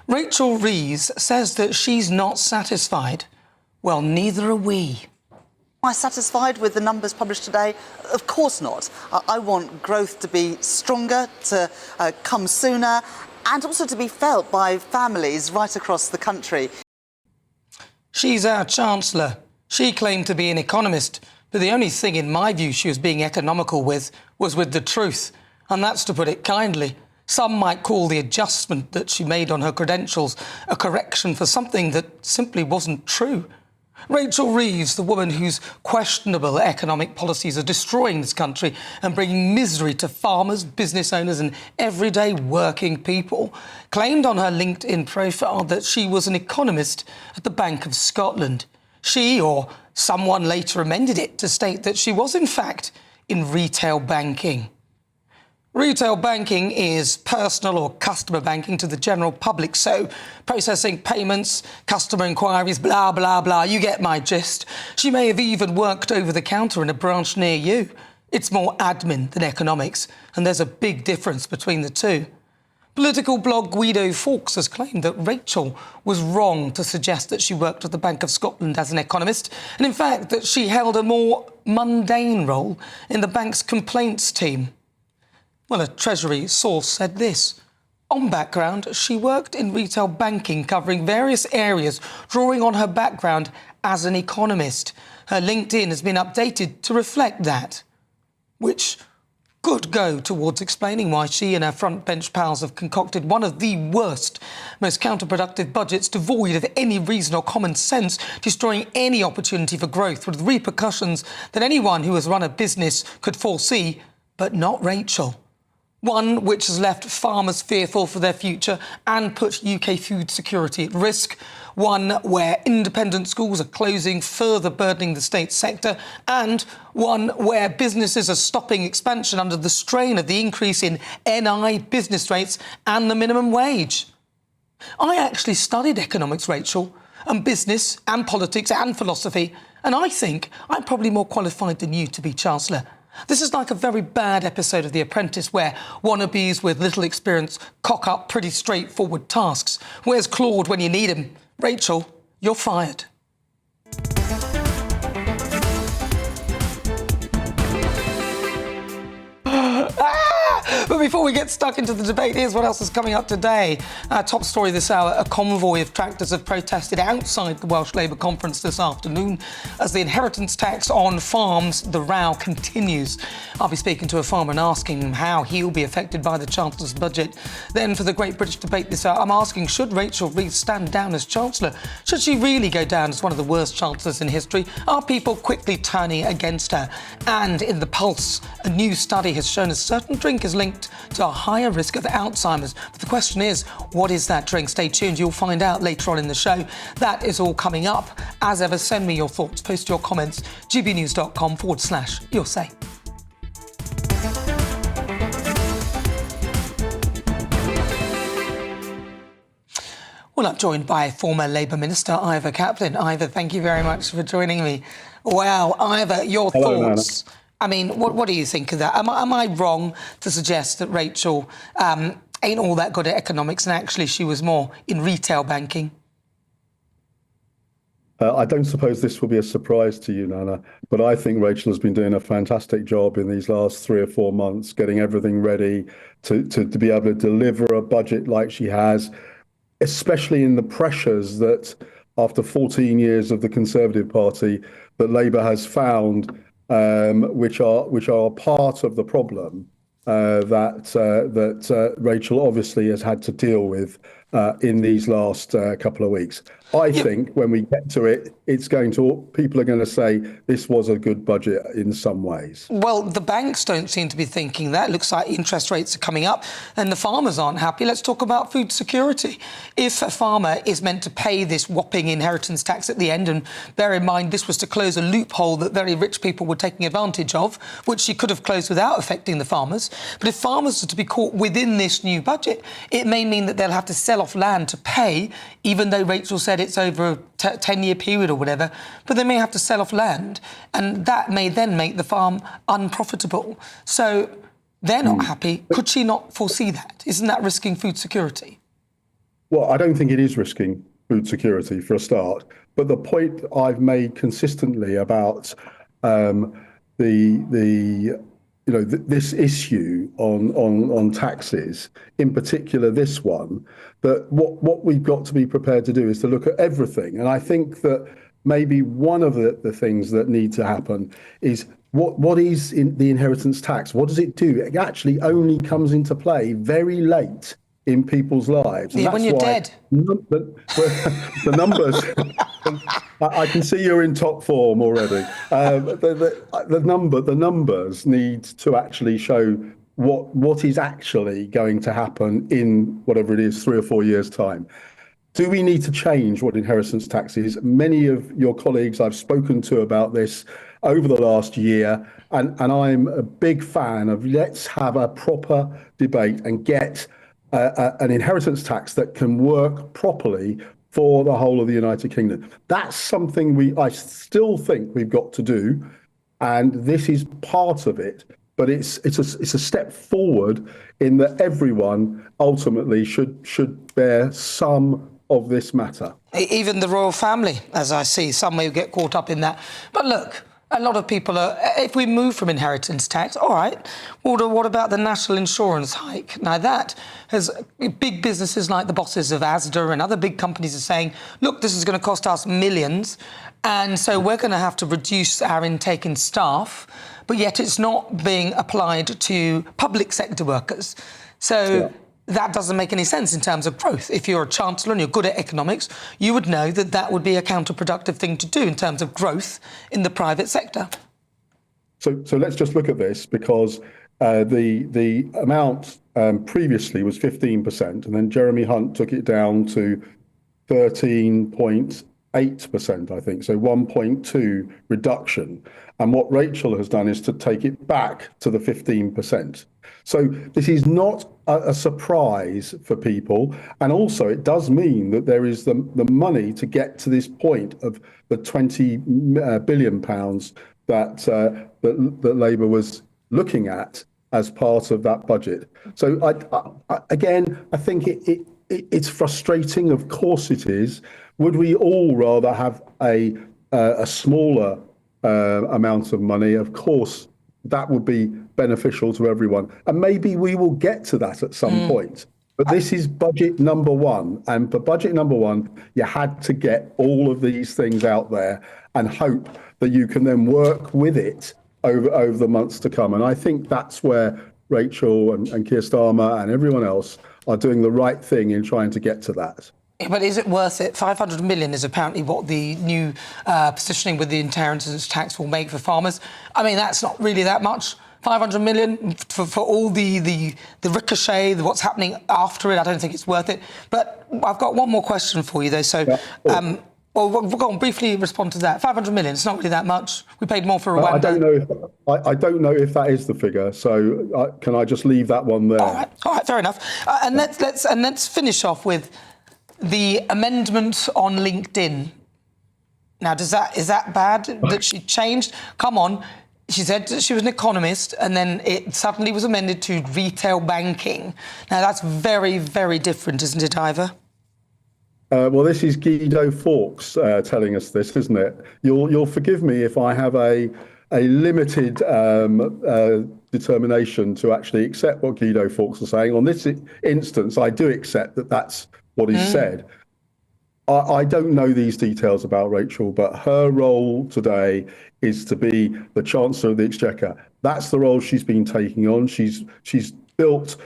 Rachel Reeves says that she's not satisfied. Well, neither are we. Am I satisfied with the numbers published today? Of course not. I want growth to be stronger, to come sooner, and also to be felt by families right across the country. She's our Chancellor. She claimed to be an economist, but the only thing, in my view, she was being economical with was with the truth. And that's to put it kindly. Some might call the adjustment that she made on her credentials a correction for something that simply wasn't true. Rachel Reeves, the woman whose questionable economic policies are destroying this country and bringing misery to farmers, business owners and everyday working people, claimed on her LinkedIn profile that she was an economist at the Bank of Scotland. She, or someone later amended it to state that she was in fact in retail banking. Retail banking is personal or customer banking to the general public, so processing payments, customer inquiries, blah, blah, blah. You get my gist. She may have even worked over the counter in a branch near you. It's more admin than economics, and there's a big difference between the two. Political blog Guido Fawkes has claimed that Rachel was wrong to suggest that she worked at the Bank of Scotland as an economist, and in fact that she held a more mundane role in the bank's complaints team. Well, a Treasury source said this. On background, she worked in retail banking, covering various areas, drawing on her background as an economist. Her LinkedIn has been updated to reflect that, which could go towards explaining why she and her front bench pals have concocted one of the worst, most counterproductive budgets, devoid of any reason or common sense, destroying any opportunity for growth with repercussions that anyone who has run a business could foresee, but not Rachel. One which has left farmers fearful for their future and put UK food security at risk. One where independent schools are closing, further burdening the state sector. And one where businesses are stopping expansion under the strain of the increase in NI business rates and the minimum wage. I actually studied economics, Rachel, and business and politics and philosophy. And I think I'm probably more qualified than you to be Chancellor. This is like a very bad episode of The Apprentice where wannabes with little experience cock up pretty straightforward tasks. Where's Claude when you need him? Rachel, you're fired. But before we get stuck into the debate, here's what else is coming up today. Top story this hour, a convoy of tractors have protested outside the Welsh Labour conference this afternoon. As the inheritance tax on farms, the row continues. I'll be speaking to a farmer and asking him how he'll be affected by the Chancellor's budget. Then for the Great British Debate this hour, I'm asking, should Rachel Reeves stand down as Chancellor? Should she really go down as one of the worst Chancellors in history? Are people quickly turning against her? And in the Pulse, a new study has shown a certain drink is linked to a higher risk of Alzheimer's. But the question is, what is that drink? Stay tuned, you'll find out later on in the show. That is all coming up. As ever, send me your thoughts, post your comments, gbnews.com/your say. Well, I'm joined by former Labour Minister Ivor Kaplan. Ivor, thank you very much for joining me. Wow, Ivor, your thoughts? Nana. I mean, what do you think of that? Am I wrong to suggest that Rachel ain't all that good at economics and actually she was more in retail banking? I don't suppose this will be a surprise to you, Nana, but I think Rachel has been doing a fantastic job in these last 3 or 4 months, getting everything ready to be able to deliver a budget like she has, especially in the pressures that after 14 years of the Conservative Party that Labour has found, which are part of the problem that Rachel obviously has had to deal with in these last couple of weeks. I think when we get to it, people are going to say this was a good budget in some ways. Well, the banks don't seem to be thinking that. It looks like interest rates are coming up and the farmers aren't happy. Let's talk about food security. If a farmer is meant to pay this whopping inheritance tax at the end, and bear in mind this was to close a loophole that very rich people were taking advantage of, which she could have closed without affecting the farmers. But if farmers are to be caught within this new budget, it may mean that they'll have to sell off land to pay, even though Rachel said it's over a 10-year period or whatever, but they may have to sell off land, and that may then make the farm unprofitable. So they're not happy. Could she not foresee that? Isn't that risking food security? Well, I don't think it is risking food security for a start. But the point I've made consistently about this issue on taxes, in particular this one, that what we've got to be prepared to do is to look at everything. And I think that maybe one of the things that need to happen is what is in the inheritance tax? What does it do? It actually only comes into play very late in people's lives. And when you're dead. The numbers, I can see you're in top form already. The numbers need to actually show what is actually going to happen in whatever it is, 3 or 4 years' time. Do we need to change what inheritance tax is? Many of your colleagues I've spoken to about this over the last year, and I'm a big fan of let's have a proper debate and get an inheritance tax that can work properly for the whole of the United Kingdom. That's something I still think we've got to do, and this is part of it. But it's a step forward in that everyone ultimately should bear some of this matter. Even the royal family, as I see, some may get caught up in that. But look, a lot of people are, if we move from inheritance tax, all right, well, what about the national insurance hike? Now that has, big businesses like the bosses of Asda and other big companies are saying, look, this is going to cost us millions, and so we're going to have to reduce our intake in staff, but yet it's not being applied to public sector workers. So that doesn't make any sense in terms of growth. If you're a chancellor and you're good at economics, you would know that that would be a counterproductive thing to do in terms of growth in the private sector. So let's just look at this, because the amount previously was 15%, and then Jeremy Hunt took it down to 13.8%, I think, so 1.2 reduction. And what Rachel has done is to take it back to the 15%. So this is not a surprise for people. And also it does mean that there is the money to get to this point of the £20 billion that Labour was looking at as part of that budget. So I think it's frustrating. Of course it is. Would we all rather have a smaller amount of money? Of course, that would be beneficial to everyone. And maybe we will get to that at some point. But this is budget number one. And for budget number one, you had to get all of these things out there and hope that you can then work with it over the months to come. And I think that's where Rachel and Keir Starmer and everyone else are doing the right thing in trying to get to that. But is it worth it? 500 million is apparently what the new positioning with the inheritance tax will make for farmers. I mean, that's not really that much. 500 million for all the ricochet, what's happening after it, I don't think it's worth it. But I've got one more question for you, though. So, well, go on, briefly respond to that. 500 million, it's not really that much. We paid more for Rwanda. I don't know if that is the figure. So can I just leave that one there? All right, fair enough. And let's finish off with the amendment on LinkedIn. Now, is that bad that she changed? Come on. She said that she was an economist, and then it suddenly was amended to retail banking. Now, that's very, very different, isn't it, Ivor? Well, this is Guido Fawkes telling us this, isn't it? You'll forgive me if I have a limited determination to actually accept what Guido Fawkes is saying. On this instance, I do accept that that's what is said. I don't know these details about Rachel, but her role today is to be the Chancellor of the Exchequer. That's the role she's been taking on. She's built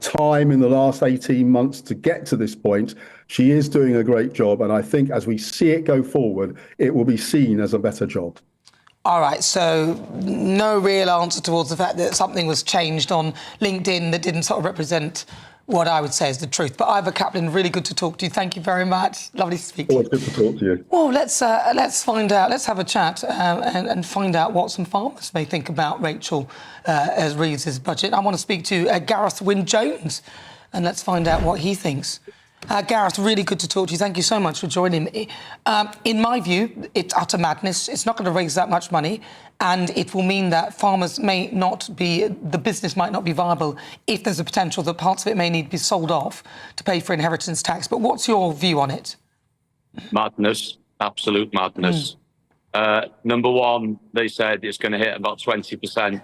time in the last 18 months to get to this point. She is doing a great job, and I think as we see it go forward, it will be seen as a better job. All right, so no real answer towards the fact that something was changed on LinkedIn that didn't sort of represent what I would say is the truth. But Ivor Kaplan, really good to talk to you. Thank you very much. Lovely to speak to you. Always good to talk to you. Well, let's find out. Let's have a chat and find out what some farmers may think about Rachel Reeves' budget. I want to speak to Gareth Wynne-Jones, and let's find out what he thinks. Gareth, really good to talk to you. Thank you so much for joining me. In my view, it's utter madness. It's not going to raise that much money, and it will mean that farmers may not be, the business might not be viable if there's a potential that parts of it may need to be sold off to pay for inheritance tax. But what's your view on it? Madness, absolute madness. Number one, they said it's going to hit about 20%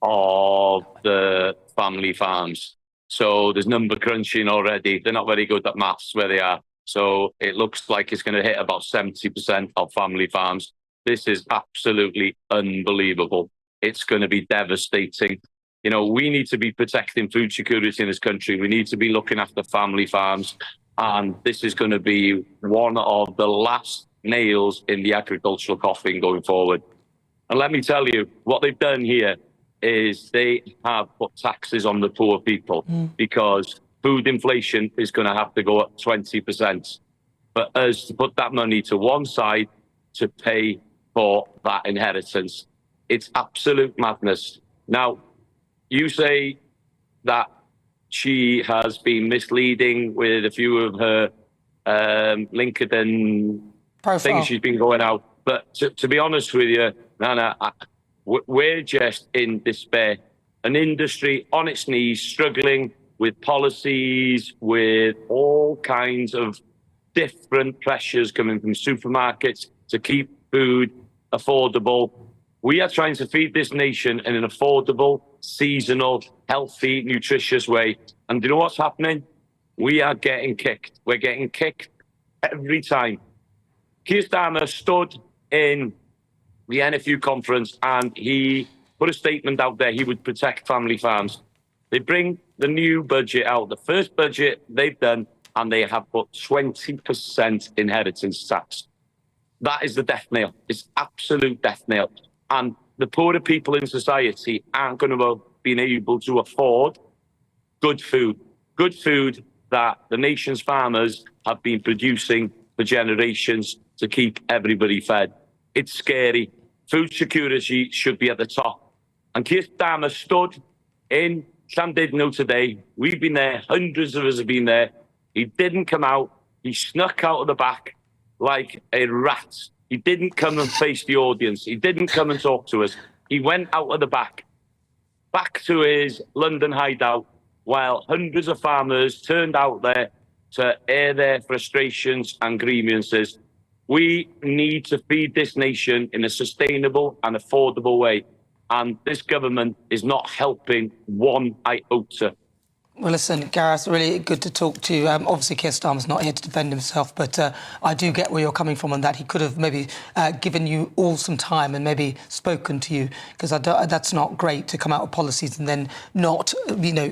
of the family farms. So there's number crunching already. They're not very good at maths where they are. So it looks like it's going to hit about 70% of family farms. This is absolutely unbelievable. It's going to be devastating. You know, we need to be protecting food security in this country. We need to be looking after family farms. And this is going to be one of the last nails in the agricultural coffin going forward. And let me tell you, what they've done here is they have put taxes on the poor people because food inflation is going to have to go up 20%. For us to put that money to one side to pay for that inheritance, it's absolute madness. Now, you say that she has been misleading with a few of her LinkedIn things she's been going out. But to be honest with you, Nana, we're just in despair. An industry on its knees, struggling with policies, with all kinds of different pressures coming from supermarkets to keep food affordable. We are trying to feed this nation in an affordable, seasonal, healthy, nutritious way. And do you know what's happening? We are getting kicked. We're getting kicked every time. Keir Starmer stood in the NFU conference and he put a statement out there he would protect family farms. They bring the new budget out, the first budget they've done, and they have put 20% inheritance tax. That is the death nail. It's absolute death nail. And the poorer people in society aren't going to have been able to afford good food that the nation's farmers have been producing for generations to keep everybody fed. It's scary. Food security should be at the top. And Keir Starmer stood in Llandudno today. We've been there. Hundreds of us have been there. He didn't come out. He snuck out of the back like a rat. He didn't come and face the audience. He didn't come and talk to us. He went out of the back to his London hideout, while hundreds of farmers turned out there to air their frustrations and grievances. We need to feed this nation in a sustainable and affordable way. And this government is not helping one iota. Well, listen, Gareth, really good to talk to you. Obviously, Keir Starmer's not here to defend himself, but I do get where you're coming from on that. He could have maybe given you all some time and maybe spoken to you, because that's not great to come out with policies and then not,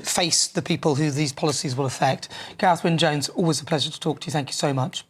face the people who these policies will affect. Gareth Wyn-Jones, always a pleasure to talk to you. Thank you so much.